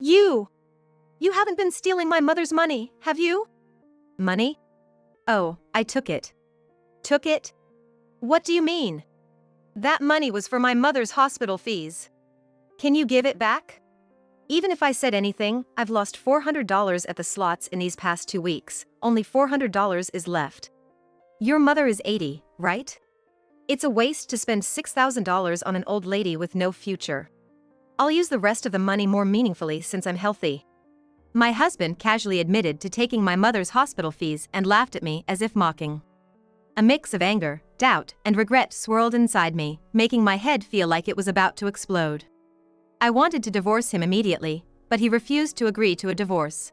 You! You haven't been stealing my mother's money, have you? Money? Oh, I took it. Took it? What do you mean? That money was for my mother's hospital fees. Can you give it back? Even if I said anything, I've lost $400 at the slots in these past 2 weeks. Only $400 is left. Your mother is 80, right? It's a waste to spend $6,000 on an old lady with no future. I'll use the rest of the money more meaningfully since I'm healthy. My husband casually admitted to taking my mother's hospital fees and laughed at me as if mocking. A mix of anger, doubt, and regret swirled inside me, making my head feel like it was about to explode. I wanted to divorce him immediately, but he refused to agree to a divorce.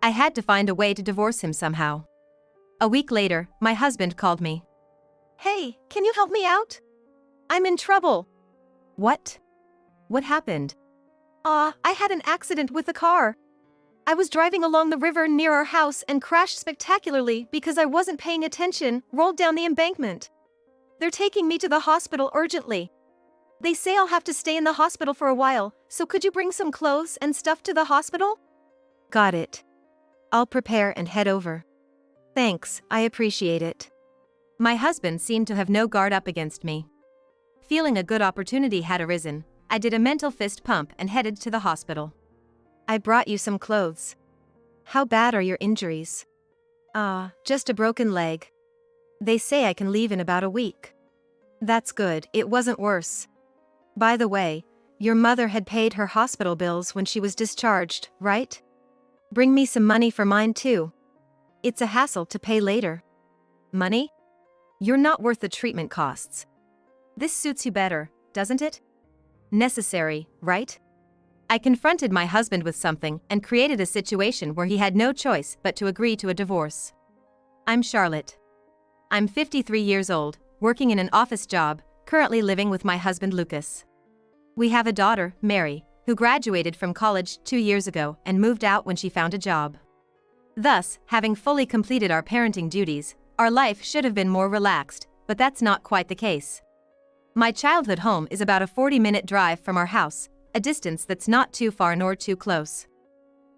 I had to find a way to divorce him somehow. A week later, my husband called me. Hey, can you help me out? I'm in trouble. What? What happened? I had an accident with a car. I was driving along the river near our house and crashed spectacularly because I wasn't paying attention, rolled down the embankment. They're taking me to the hospital urgently. They say I'll have to stay in the hospital for a while, so could you bring some clothes and stuff to the hospital? Got it. I'll prepare and head over. Thanks, I appreciate it. My husband seemed to have no guard up against me. Feeling a good opportunity had arisen, I did a mental fist pump and headed to the hospital. I brought you some clothes. How bad are your injuries? Just a broken leg. They say I can leave in about a week. That's good, it wasn't worse. By the way, your mother had paid her hospital bills when she was discharged, right? Bring me some money for mine too. It's a hassle to pay later. Money? You're not worth the treatment costs. This suits you better, doesn't it? Necessary, right? I confronted my husband with something and created a situation where he had no choice but to agree to a divorce. I'm Charlotte. I'm 53 years old, working in an office job, currently living with my husband Lucas. We have a daughter, Mary, who graduated from college 2 years ago and moved out when she found a job. Thus, having fully completed our parenting duties, our life should have been more relaxed, but that's not quite the case. My childhood home is about a 40-minute drive from our house, a distance that's not too far nor too close.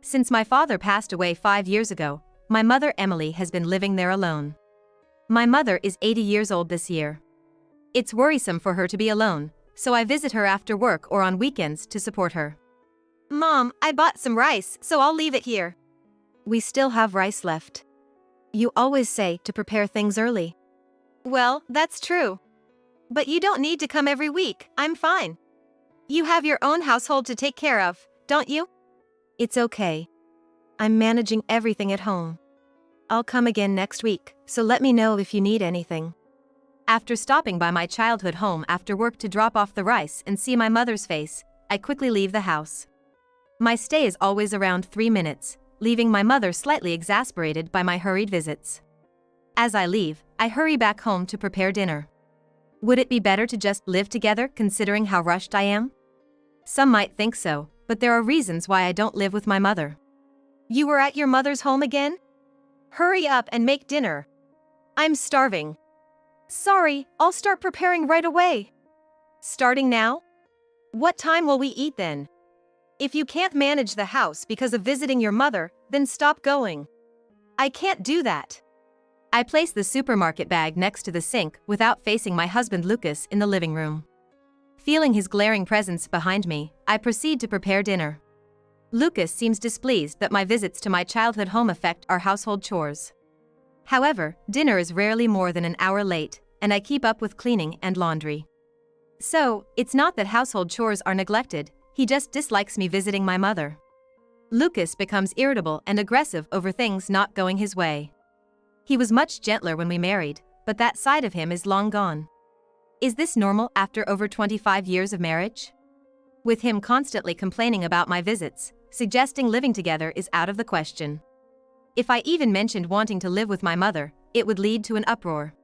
Since my father passed away 5 years ago, my mother Emily has been living there alone. My mother is 80 years old this year. It's worrisome for her to be alone, so I visit her after work or on weekends to support her. Mom, I bought some rice, so I'll leave it here. We still have rice left. You always say to prepare things early. Well, that's true. But you don't need to come every week, I'm fine. You have your own household to take care of, don't you? It's okay. I'm managing everything at home. I'll come again next week, so let me know if you need anything. After stopping by my childhood home after work to drop off the rice and see my mother's face, I quickly leave the house. My stay is always around 3 minutes, leaving my mother slightly exasperated by my hurried visits. As I leave, I hurry back home to prepare dinner. Would it be better to just live together considering how rushed I am? Some might think so, but there are reasons why I don't live with my mother. You were at your mother's home again? Hurry up and make dinner. I'm starving. Sorry, I'll start preparing right away. Starting now? What time will we eat then? If you can't manage the house because of visiting your mother, then stop going. I can't do that. I place the supermarket bag next to the sink without facing my husband Lucas in the living room. Feeling his glaring presence behind me, I proceed to prepare dinner. Lucas seems displeased that my visits to my childhood home affect our household chores. However, dinner is rarely more than an hour late, and I keep up with cleaning and laundry. So, it's not that household chores are neglected, he just dislikes me visiting my mother. Lucas becomes irritable and aggressive over things not going his way. He was much gentler when we married, but that side of him is long gone. Is this normal after over 25 years of marriage? With him constantly complaining about my visits, suggesting living together is out of the question. If I even mentioned wanting to live with my mother, it would lead to an uproar.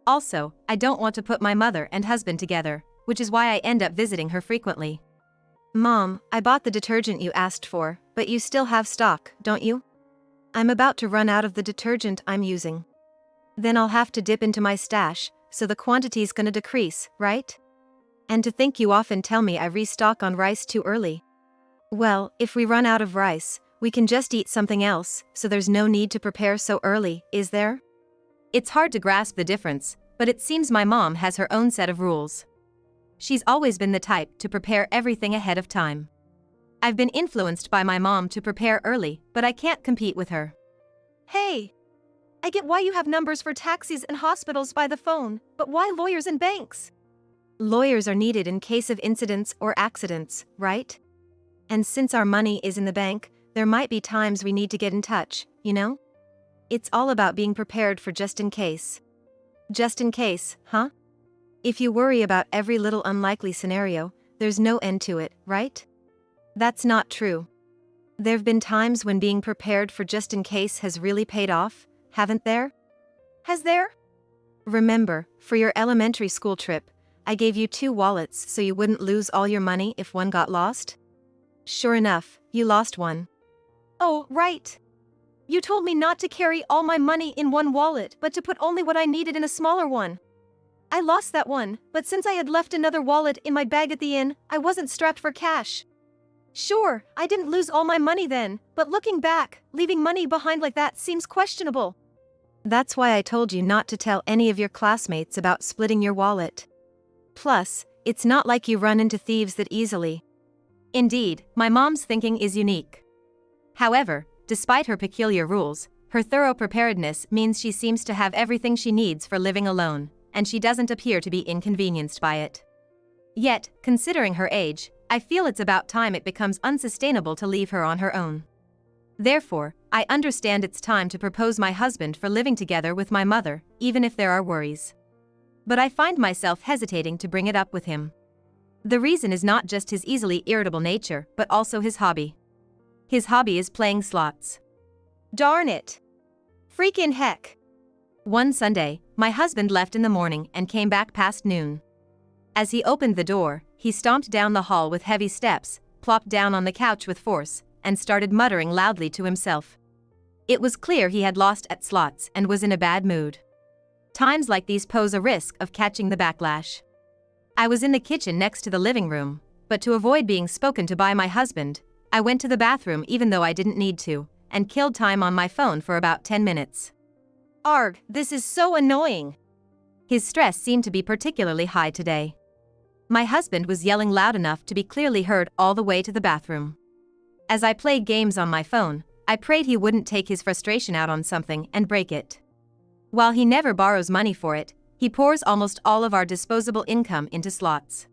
Also, I don't want to put my mother and husband together, which is why I end up visiting her frequently. Mom, I bought the detergent you asked for, but you still have stock, don't you? I'm about to run out of the detergent I'm using. Then I'll have to dip into my stash, so the quantity's gonna decrease, right? And to think you often tell me I restock on rice too early. Well, if we run out of rice, we can just eat something else, so there's no need to prepare so early, is there? It's hard to grasp the difference, but it seems my mom has her own set of rules. She's always been the type to prepare everything ahead of time. I've been influenced by my mom to prepare early, but I can't compete with her. Hey! I get why you have numbers for taxis and hospitals by the phone, but why lawyers and banks? Lawyers are needed in case of incidents or accidents, right? And since our money is in the bank, there might be times we need to get in touch, you know? It's all about being prepared for just in case. Just in case, huh? If you worry about every little unlikely scenario, there's no end to it, right? That's not true. There've been times when being prepared for just in case has really paid off, haven't there? Has there? Remember, for your elementary school trip, I gave you 2 wallets so you wouldn't lose all your money if one got lost? Sure enough, you lost one. Oh, right. You told me not to carry all my money in one wallet, but to put only what I needed in a smaller one. I lost that one, but since I had left another wallet in my bag at the inn, I wasn't strapped for cash. Sure, I didn't lose all my money then, but looking back, leaving money behind like that seems questionable. That's why I told you not to tell any of your classmates about splitting your wallet. Plus, it's not like you run into thieves that easily. Indeed, my mom's thinking is unique. However, despite her peculiar rules, her thorough preparedness means she seems to have everything she needs for living alone, and she doesn't appear to be inconvenienced by it. Yet, considering her age, I feel it's about time it becomes unsustainable to leave her on her own. Therefore, I understand it's time to propose my husband for living together with my mother, even if there are worries. But I find myself hesitating to bring it up with him. The reason is not just his easily irritable nature, but also his hobby. His hobby is playing slots. Darn it. Freakin' heck. One Sunday, my husband left in the morning and came back past noon. As he opened the door, he stomped down the hall with heavy steps, plopped down on the couch with force, and started muttering loudly to himself. It was clear he had lost at slots and was in a bad mood. Times like these pose a risk of catching the backlash. I was in the kitchen next to the living room, but to avoid being spoken to by my husband, I went to the bathroom even though I didn't need to, and killed time on my phone for about 10 minutes. Arg, this is so annoying. His stress seemed to be particularly high today. My husband was yelling loud enough to be clearly heard all the way to the bathroom. As I played games on my phone, I prayed he wouldn't take his frustration out on something and break it. While he never borrows money for it, he pours almost all of our disposable income into slots.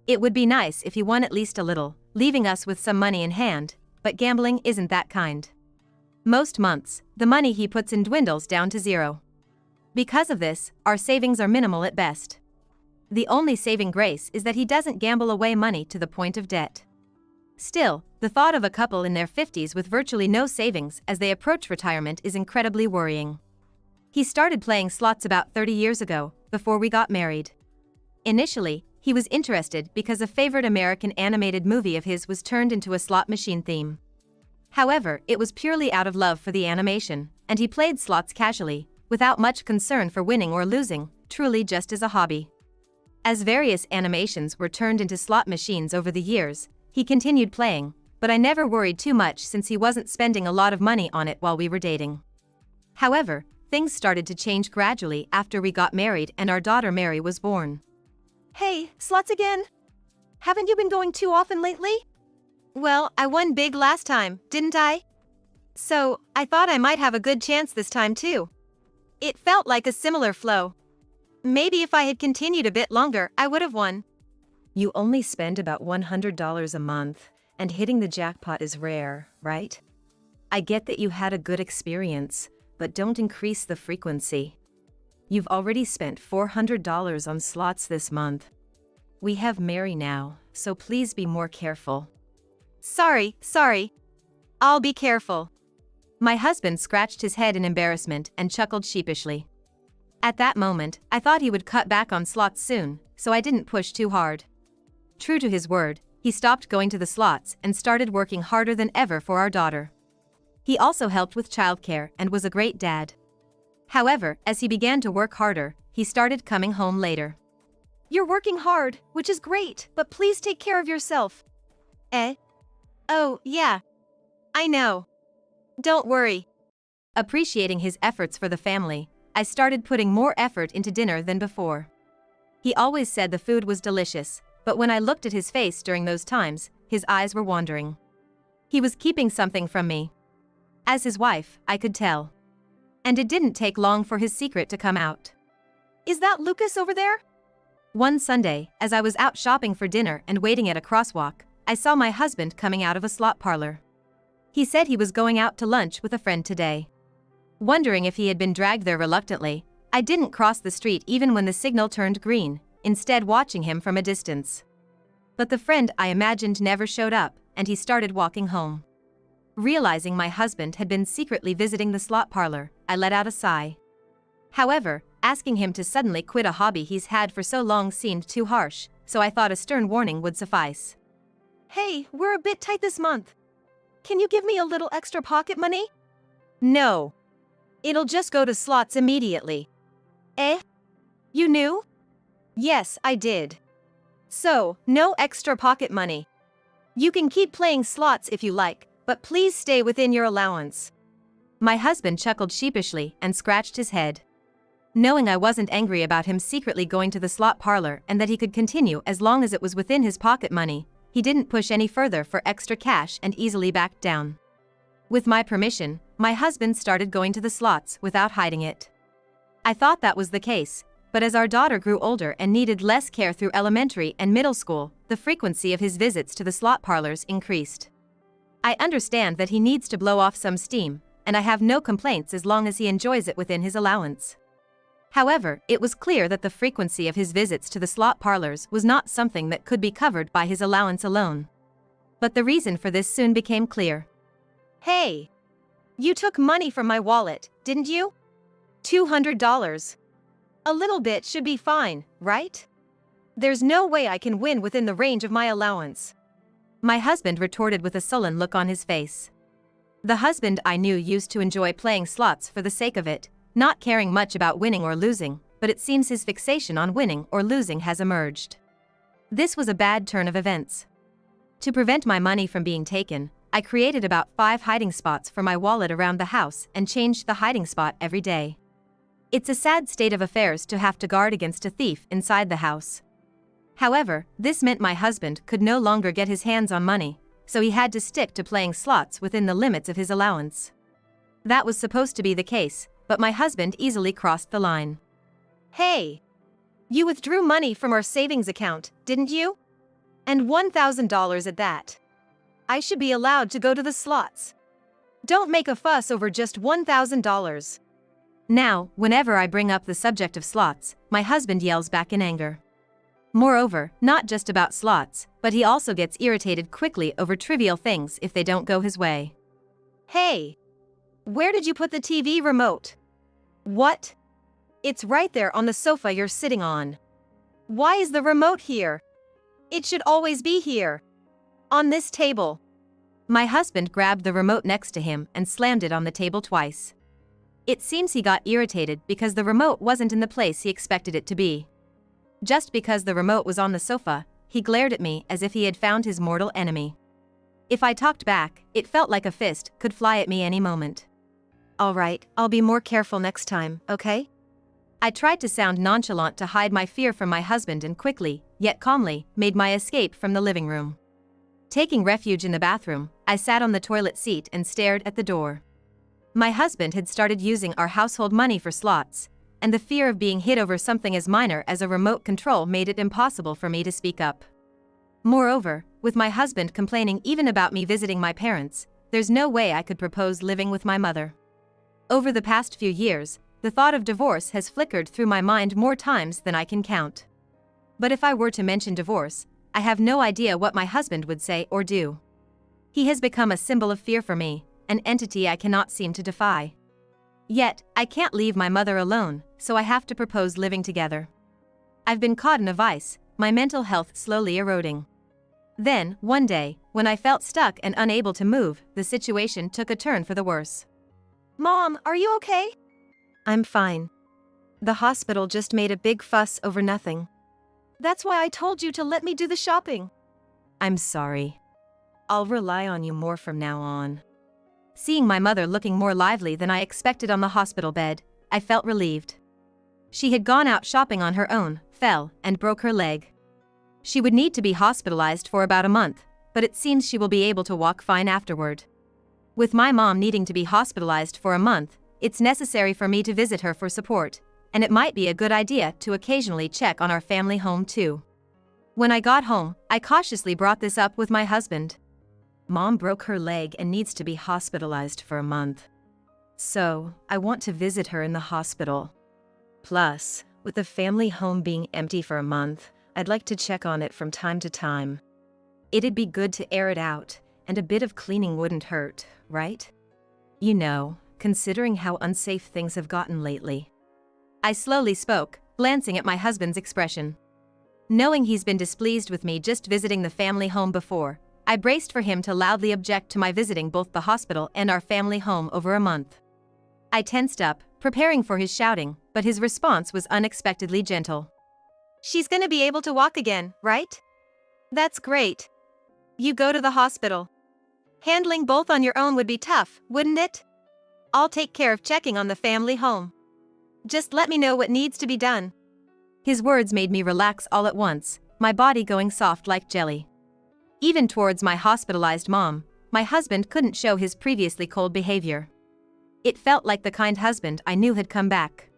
It would be nice if he won at least a little, leaving us with some money in hand, but gambling isn't that kind. Most months, the money he puts in dwindles down to 0. Because of this, our savings are minimal at best. The only saving grace is that he doesn't gamble away money to the point of debt. Still, the thought of a couple in their 50s with virtually no savings as they approach retirement is incredibly worrying. He started playing slots about 30 years ago, before we got married. Initially, he was interested because a favorite American animated movie of his was turned into a slot machine theme. However, it was purely out of love for the animation, and he played slots casually, without much concern for winning or losing, truly just as a hobby. As various animations were turned into slot machines over the years, he continued playing, but I never worried too much since he wasn't spending a lot of money on it while we were dating. However, things started to change gradually after we got married and our daughter Mary was born. Hey, slots again? Haven't you been going too often lately? Well, I won big last time, didn't I? So, I thought I might have a good chance this time too. It felt like a similar flow. Maybe if I had continued a bit longer, I would have won. You only spend about $100 a month, and hitting the jackpot is rare, right? I get that you had a good experience, but don't increase the frequency. You've already spent $400 on slots this month. We have Mary now, so please be more careful. Sorry. I'll be careful. My husband scratched his head in embarrassment and chuckled sheepishly. At that moment, I thought he would cut back on slots soon, so I didn't push too hard. True to his word, he stopped going to the slots and started working harder than ever for our daughter. He also helped with childcare and was a great dad. However, as he began to work harder, he started coming home later. You're working hard, which is great, but please take care of yourself. Oh, yeah. I know. Don't worry. Appreciating his efforts for the family, I started putting more effort into dinner than before. He always said the food was delicious, but when I looked at his face during those times, his eyes were wandering. He was keeping something from me. As his wife, I could tell. And it didn't take long for his secret to come out. Is that Lucas over there? One Sunday, as I was out shopping for dinner and waiting at a crosswalk, I saw my husband coming out of a slot parlor. He said he was going out to lunch with a friend today. Wondering if he had been dragged there reluctantly, I didn't cross the street even when the signal turned green, instead watching him from a distance. But the friend I imagined never showed up, and he started walking home. Realizing my husband had been secretly visiting the slot parlor, I let out a sigh. However, asking him to suddenly quit a hobby he's had for so long seemed too harsh, so I thought a stern warning would suffice. Hey, we're a bit tight this month. Can you give me a little extra pocket money? No. It'll just go to slots immediately. Eh? You knew? Yes, I did. So, no extra pocket money. You can keep playing slots if you like, but please stay within your allowance. My husband chuckled sheepishly and scratched his head. Knowing I wasn't angry about him secretly going to the slot parlor and that he could continue as long as it was within his pocket money, he didn't push any further for extra cash and easily backed down. With my permission, my husband started going to the slots without hiding it. I thought that was the case, but as our daughter grew older and needed less care through elementary and middle school, the frequency of his visits to the slot parlors increased. I understand that he needs to blow off some steam, and I have no complaints as long as he enjoys it within his allowance. However, it was clear that the frequency of his visits to the slot parlors was not something that could be covered by his allowance alone. But the reason for this soon became clear. Hey! You took money from my wallet, didn't you? $200. A little bit should be fine, right? There's no way I can win within the range of my allowance. My husband retorted with a sullen look on his face. The husband I knew used to enjoy playing slots for the sake of it, not caring much about winning or losing, but it seems his fixation on winning or losing has emerged. This was a bad turn of events. To prevent my money from being taken, I created about 5 hiding spots for my wallet around the house and changed the hiding spot every day. It's a sad state of affairs to have to guard against a thief inside the house. However, this meant my husband could no longer get his hands on money, so he had to stick to playing slots within the limits of his allowance. That was supposed to be the case, but my husband easily crossed the line. Hey! You withdrew money from our savings account, didn't you? And $1,000 at that. I should be allowed to go to the slots. Don't make a fuss over just $1,000. Now, whenever I bring up the subject of slots, my husband yells back in anger. Moreover, not just about slots, but he also gets irritated quickly over trivial things if they don't go his way. Hey! Where did you put the TV remote? What? It's right there on the sofa you're sitting on. Why is the remote here? It should always be here. On this table. My husband grabbed the remote next to him and slammed it on the table twice. It seems he got irritated because the remote wasn't in the place he expected it to be. Just because the remote was on the sofa, he glared at me as if he had found his mortal enemy. If I talked back, it felt like a fist could fly at me any moment. All right, I'll be more careful next time, okay? I tried to sound nonchalant to hide my fear from my husband and quickly, yet calmly, made my escape from the living room. Taking refuge in the bathroom, I sat on the toilet seat and stared at the door. My husband had started using our household money for slots, and the fear of being hit over something as minor as a remote control made it impossible for me to speak up. Moreover, with my husband complaining even about me visiting my parents, there's no way I could propose living with my mother. Over the past few years, the thought of divorce has flickered through my mind more times than I can count. But if I were to mention divorce, I have no idea what my husband would say or do. He has become a symbol of fear for me, an entity I cannot seem to defy. Yet, I can't leave my mother alone, so I have to propose living together. I've been caught in a vice, my mental health slowly eroding. Then, one day, when I felt stuck and unable to move, the situation took a turn for the worse. Mom, are you okay? I'm fine. The hospital just made a big fuss over nothing. That's why I told you to let me do the shopping. I'm sorry. I'll rely on you more from now on. Seeing my mother looking more lively than I expected on the hospital bed, I felt relieved. She had gone out shopping on her own, fell, and broke her leg. She would need to be hospitalized for about a month, but it seems she will be able to walk fine afterward. With my mom needing to be hospitalized for a month, it's necessary for me to visit her for support, and it might be a good idea to occasionally check on our family home too. When I got home, I cautiously brought this up with my husband. Mom broke her leg and needs to be hospitalized for a month. So, I want to visit her in the hospital. Plus, with the family home being empty for a month, I'd like to check on it from time to time. It'd be good to air it out, and a bit of cleaning wouldn't hurt, right? You know, considering how unsafe things have gotten lately. I slowly spoke, glancing at my husband's expression. Knowing he's been displeased with me just visiting the family home before, I braced for him to loudly object to my visiting both the hospital and our family home over a month. I tensed up, preparing for his shouting, but his response was unexpectedly gentle. She's gonna be able to walk again, right? That's great. You go to the hospital. Handling both on your own would be tough, wouldn't it? I'll take care of checking on the family home. Just let me know what needs to be done. His words made me relax all at once, my body going soft like jelly. Even towards my hospitalized mom, my husband couldn't show his previously cold behavior. It felt like the kind husband I knew had come back.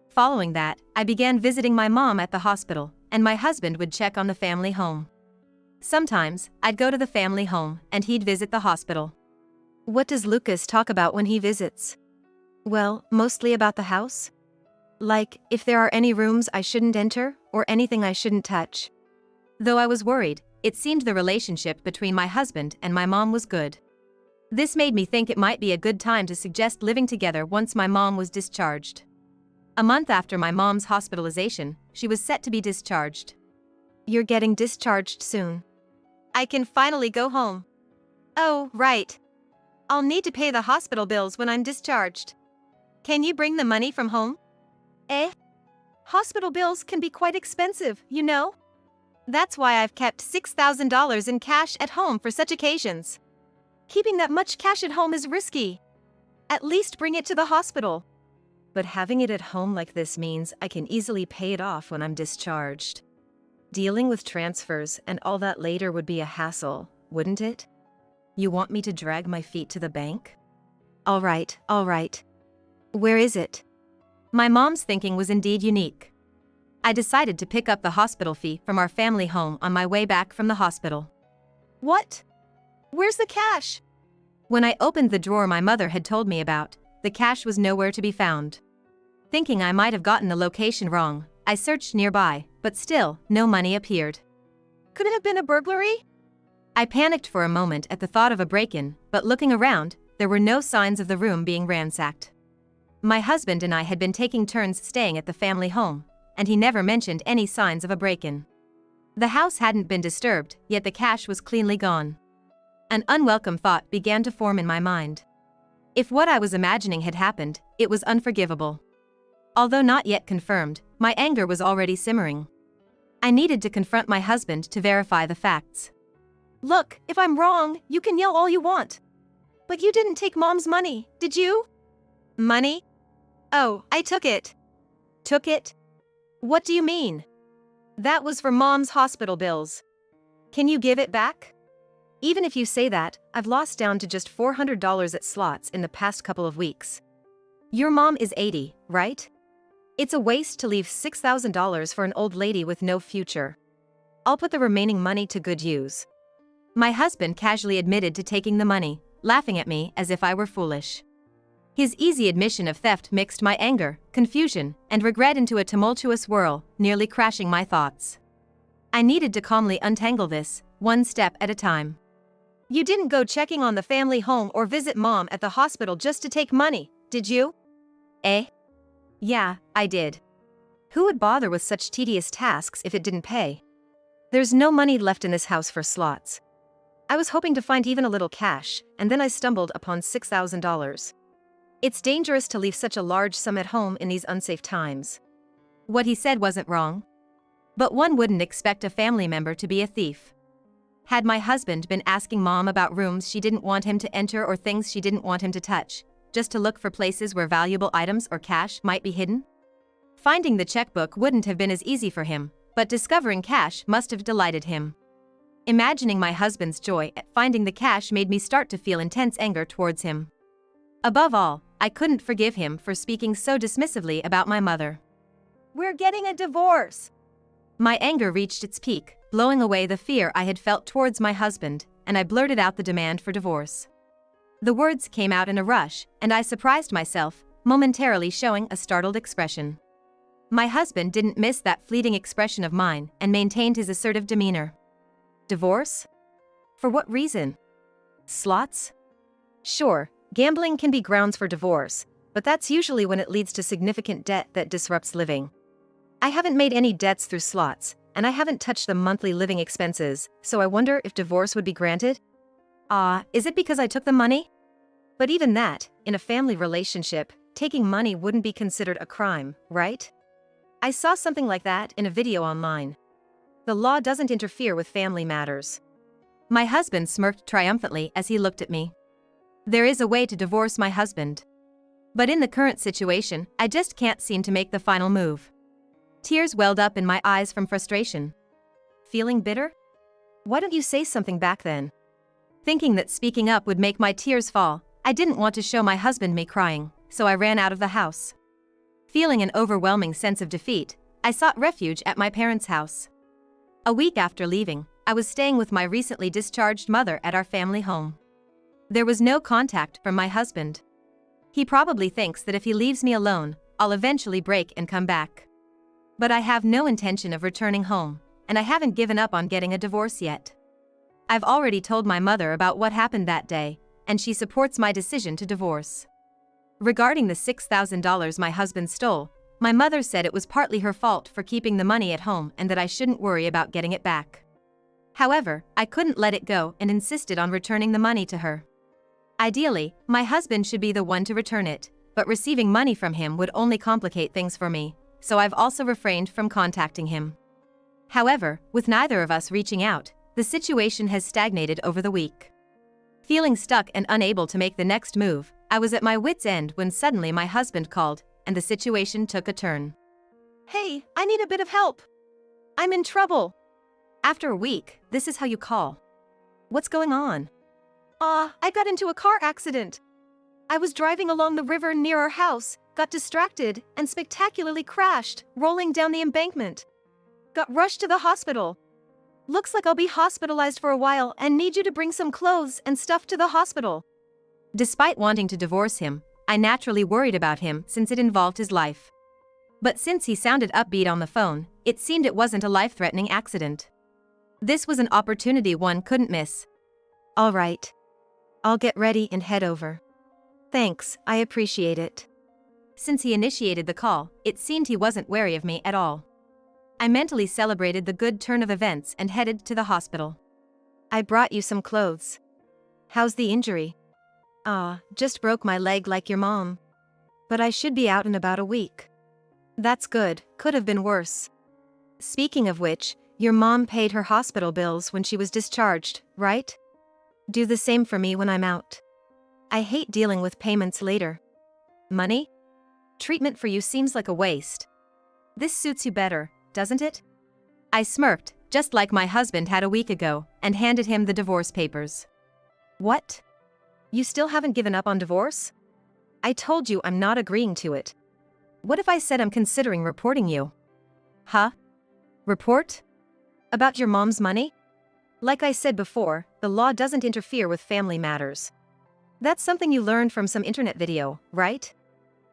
Following that, I began visiting my mom at the hospital, and my husband would check on the family home. Sometimes, I'd go to the family home, and he'd visit the hospital. What does Lucas talk about when he visits? Well, mostly about the house. Like, if there are any rooms I shouldn't enter, or anything I shouldn't touch. Though I was worried, it seemed the relationship between my husband and my mom was good. This made me think it might be a good time to suggest living together once my mom was discharged. A month after my mom's hospitalization, she was set to be discharged. You're getting discharged soon. I can finally go home. Oh, right. I'll need to pay the hospital bills when I'm discharged. Can you bring the money from home? Hospital bills can be quite expensive, you know? That's why I've kept $6,000 in cash at home for such occasions. Keeping that much cash at home is risky. At least bring it to the hospital. But having it at home like this means I can easily pay it off when I'm discharged. Dealing with transfers and all that later would be a hassle, wouldn't it? You want me to drag my feet to the bank? All right. Where is it? My mom's thinking was indeed unique. I decided to pick up the hospital fee from our family home on my way back from the hospital. What? Where's the cash? When I opened the drawer my mother had told me about, the cash was nowhere to be found. Thinking I might have gotten the location wrong, I searched nearby, but still, no money appeared. Could it have been a burglary? I panicked for a moment at the thought of a break-in, but looking around, there were no signs of the room being ransacked. My husband and I had been taking turns staying at the family home, and he never mentioned any signs of a break-in. The house hadn't been disturbed, yet the cash was cleanly gone. An unwelcome thought began to form in my mind. If what I was imagining had happened, it was unforgivable. Although not yet confirmed, my anger was already simmering. I needed to confront my husband to verify the facts. Look, if I'm wrong, you can yell all you want. But you didn't take Mom's money, did you? Money? Oh, I took it. Took it? What do you mean? That was for Mom's hospital bills. Can you give it back? Even if you say that, I've lost down to just $400 at slots in the past couple of weeks. Your mom is 80, right? It's a waste to leave $6,000 for an old lady with no future. I'll put the remaining money to good use. My husband casually admitted to taking the money, laughing at me as if I were foolish. His easy admission of theft mixed my anger, confusion, and regret into a tumultuous whirl, nearly crashing my thoughts. I needed to calmly untangle this, one step at a time. You didn't go checking on the family home or visit Mom at the hospital just to take money, did you? Yeah, I did. Who would bother with such tedious tasks if it didn't pay? There's no money left in this house for slots. I was hoping to find even a little cash, and then I stumbled upon $6,000. It's dangerous to leave such a large sum at home in these unsafe times. What he said wasn't wrong. But one wouldn't expect a family member to be a thief. Had my husband been asking Mom about rooms she didn't want him to enter or things she didn't want him to touch, just to look for places where valuable items or cash might be hidden? Finding the checkbook wouldn't have been as easy for him, but discovering cash must have delighted him. Imagining my husband's joy at finding the cash made me start to feel intense anger towards him. Above all, I couldn't forgive him for speaking so dismissively about my mother. We're getting a divorce. My anger reached its peak, blowing away the fear I had felt towards my husband, and I blurted out the demand for divorce. The words came out in a rush, and I surprised myself, momentarily showing a startled expression. My husband didn't miss that fleeting expression of mine and maintained his assertive demeanor. Divorce? For what reason? Slots? Sure, gambling can be grounds for divorce, but that's usually when it leads to significant debt that disrupts living. I haven't made any debts through slots, and I haven't touched the monthly living expenses, so I wonder if divorce would be granted? Is it because I took the money? But even that, in a family relationship, taking money wouldn't be considered a crime, right? I saw something like that in a video online. The law doesn't interfere with family matters. My husband smirked triumphantly as he looked at me. There is a way to divorce my husband. But in the current situation, I just can't seem to make the final move. Tears welled up in my eyes from frustration. Feeling bitter? Why don't you say something back then? Thinking that speaking up would make my tears fall, I didn't want to show my husband me crying, so I ran out of the house. Feeling an overwhelming sense of defeat, I sought refuge at my parents' house. A week after leaving, I was staying with my recently discharged mother at our family home. There was no contact from my husband. He probably thinks that if he leaves me alone, I'll eventually break and come back. But I have no intention of returning home, and I haven't given up on getting a divorce yet. I've already told my mother about what happened that day, and she supports my decision to divorce. Regarding the $6,000 my husband stole, my mother said it was partly her fault for keeping the money at home and that I shouldn't worry about getting it back. However, I couldn't let it go and insisted on returning the money to her. Ideally, my husband should be the one to return it, but receiving money from him would only complicate things for me, so I've also refrained from contacting him. However, with neither of us reaching out, the situation has stagnated over the week. Feeling stuck and unable to make the next move, I was at my wit's end when suddenly my husband called, and the situation took a turn. Hey, I need a bit of help. I'm in trouble. After a week, this is how you call. What's going on? I got into a car accident. I was driving along the river near our house, got distracted, and spectacularly crashed, rolling down the embankment. Got rushed to the hospital. Looks like I'll be hospitalized for a while and need you to bring some clothes and stuff to the hospital. Despite wanting to divorce him, I naturally worried about him since it involved his life. But since he sounded upbeat on the phone, it seemed it wasn't a life-threatening accident. This was an opportunity one couldn't miss. All right. I'll get ready and head over. Thanks, I appreciate it. Since he initiated the call, it seemed he wasn't wary of me at all. I mentally celebrated the good turn of events and headed to the hospital. I brought you some clothes. How's the injury? Just broke my leg like your mom. But I should be out in about a week. That's good, could have been worse. Speaking of which, your mom paid her hospital bills when she was discharged, right? Do the same for me when I'm out. I hate dealing with payments later. Money? Treatment for you seems like a waste. This suits you better, doesn't it? I smirked, just like my husband had a week ago, and handed him the divorce papers. What? You still haven't given up on divorce? I told you I'm not agreeing to it. What if I said I'm considering reporting you? Huh? Report? About your mom's money? Like I said before, the law doesn't interfere with family matters. That's something you learned from some internet video, right?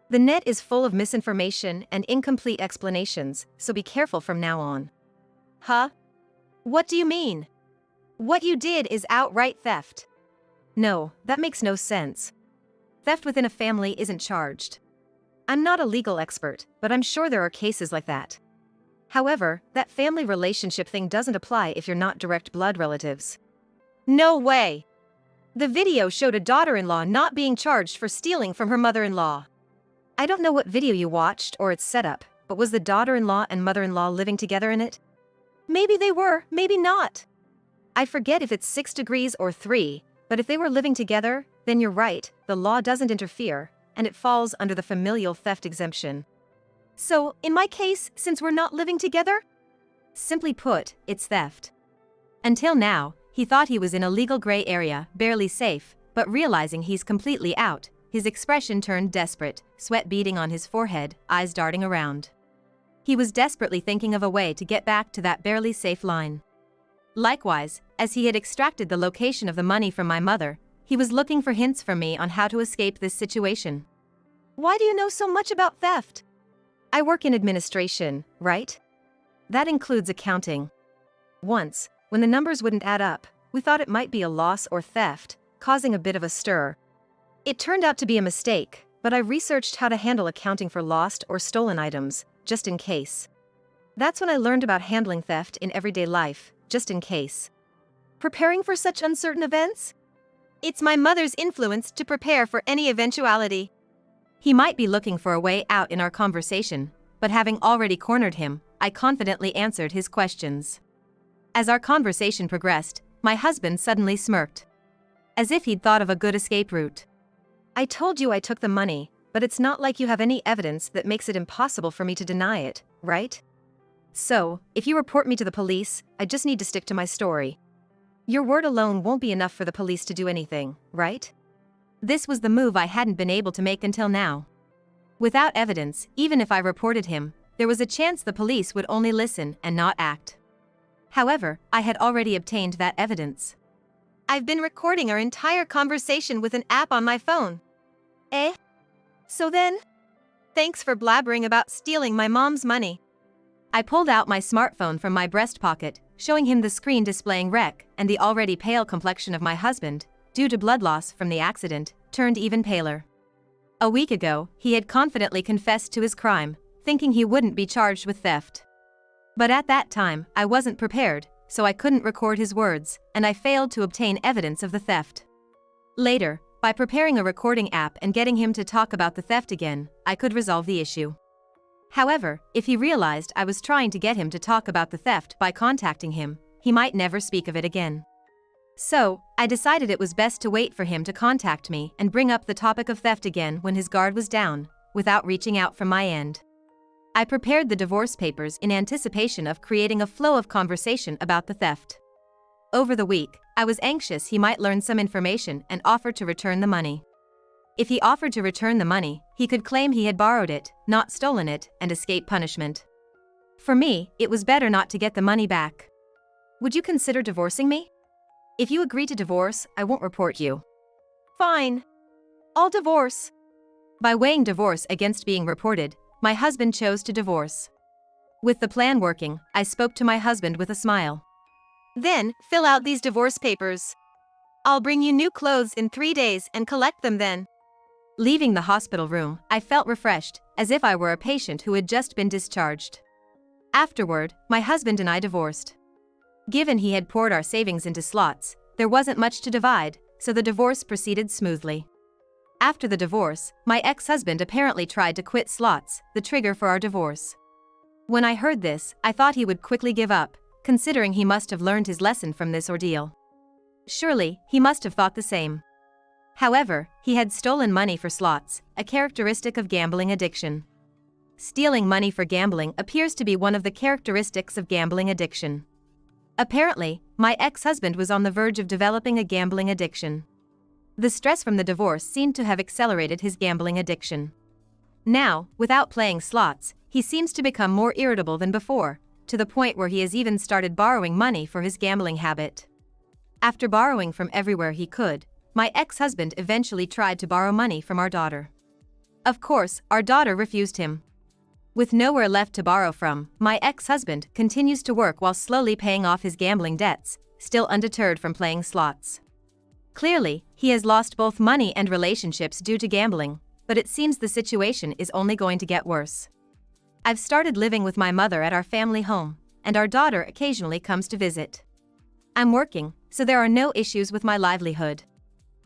The net is full of misinformation and incomplete explanations, so be careful from now on. Huh? What do you mean? What you did is outright theft. No, that makes no sense. Theft within a family isn't charged. I'm not a legal expert, but I'm sure there are cases like that. However, that family relationship thing doesn't apply if you're not direct blood relatives. No way! The video showed a daughter-in-law not being charged for stealing from her mother-in-law. I don't know what video you watched or its setup, but was the daughter-in-law and mother-in-law living together in it? Maybe they were, maybe not. I forget if it's 6 degrees or 3, but if they were living together, then you're right, the law doesn't interfere, and it falls under the familial theft exemption. So, in my case, since we're not living together? Simply put, it's theft. Until now, he thought he was in a legal gray area, barely safe, but realizing he's completely out, his expression turned desperate, sweat beading on his forehead, eyes darting around. He was desperately thinking of a way to get back to that barely safe line. Likewise, as he had extracted the location of the money from my mother, he was looking for hints from me on how to escape this situation. Why do you know so much about theft? I work in administration, right? That includes accounting. Once, when the numbers wouldn't add up, we thought it might be a loss or theft, causing a bit of a stir. It turned out to be a mistake, but I researched how to handle accounting for lost or stolen items, just in case. That's when I learned about handling theft in everyday life, just in case. Preparing for such uncertain events? It's my mother's influence to prepare for any eventuality. He might be looking for a way out in our conversation, but having already cornered him, I confidently answered his questions. As our conversation progressed, my husband suddenly smirked, as if he'd thought of a good escape route. I told you I took the money, but it's not like you have any evidence that makes it impossible for me to deny it, right? So, if you report me to the police, I just need to stick to my story. Your word alone won't be enough for the police to do anything, right? This was the move I hadn't been able to make until now. Without evidence, even if I reported him, there was a chance the police would only listen and not act. However, I had already obtained that evidence. I've been recording our entire conversation with an app on my phone. Eh? So then? Thanks for blabbering about stealing my mom's money. I pulled out my smartphone from my breast pocket, showing him the screen displaying wreck, and the already pale complexion of my husband, due to blood loss from the accident, turned even paler. A week ago, he had confidently confessed to his crime, thinking he wouldn't be charged with theft. But at that time, I wasn't prepared, so I couldn't record his words, and I failed to obtain evidence of the theft. Later, by preparing a recording app and getting him to talk about the theft again, I could resolve the issue. However, if he realized I was trying to get him to talk about the theft by contacting him, he might never speak of it again. So, I decided it was best to wait for him to contact me and bring up the topic of theft again when his guard was down, without reaching out from my end. I prepared the divorce papers in anticipation of creating a flow of conversation about the theft. Over the week, I was anxious he might learn some information and offer to return the money. If he offered to return the money, he could claim he had borrowed it, not stolen it, and escape punishment. For me, it was better not to get the money back. Would you consider divorcing me? If you agree to divorce, I won't report you. Fine. I'll divorce. By weighing divorce against being reported, my husband chose to divorce. With the plan working, I spoke to my husband with a smile. Then, fill out these divorce papers. I'll bring you new clothes in 3 days and collect them then. Leaving the hospital room, I felt refreshed, as if I were a patient who had just been discharged. Afterward, my husband and I divorced. Given he had poured our savings into slots, there wasn't much to divide, so the divorce proceeded smoothly. After the divorce, my ex-husband apparently tried to quit slots, the trigger for our divorce. When I heard this, I thought he would quickly give up, considering he must have learned his lesson from this ordeal. Surely, he must have thought the same. However, he had stolen money for slots, a characteristic of gambling addiction. Stealing money for gambling appears to be one of the characteristics of gambling addiction. Apparently, my ex-husband was on the verge of developing a gambling addiction. The stress from the divorce seemed to have accelerated his gambling addiction. Now, without playing slots, he seems to become more irritable than before, to the point where he has even started borrowing money for his gambling habit. After borrowing from everywhere he could, my ex-husband eventually tried to borrow money from our daughter. Of course, our daughter refused him. With nowhere left to borrow from, my ex-husband continues to work while slowly paying off his gambling debts, still undeterred from playing slots. Clearly, he has lost both money and relationships due to gambling, but it seems the situation is only going to get worse. I've started living with my mother at our family home, and our daughter occasionally comes to visit. I'm working, so there are no issues with my livelihood.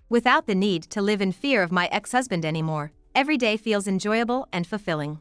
Without the need to live in fear of my ex-husband anymore, every day feels enjoyable and fulfilling.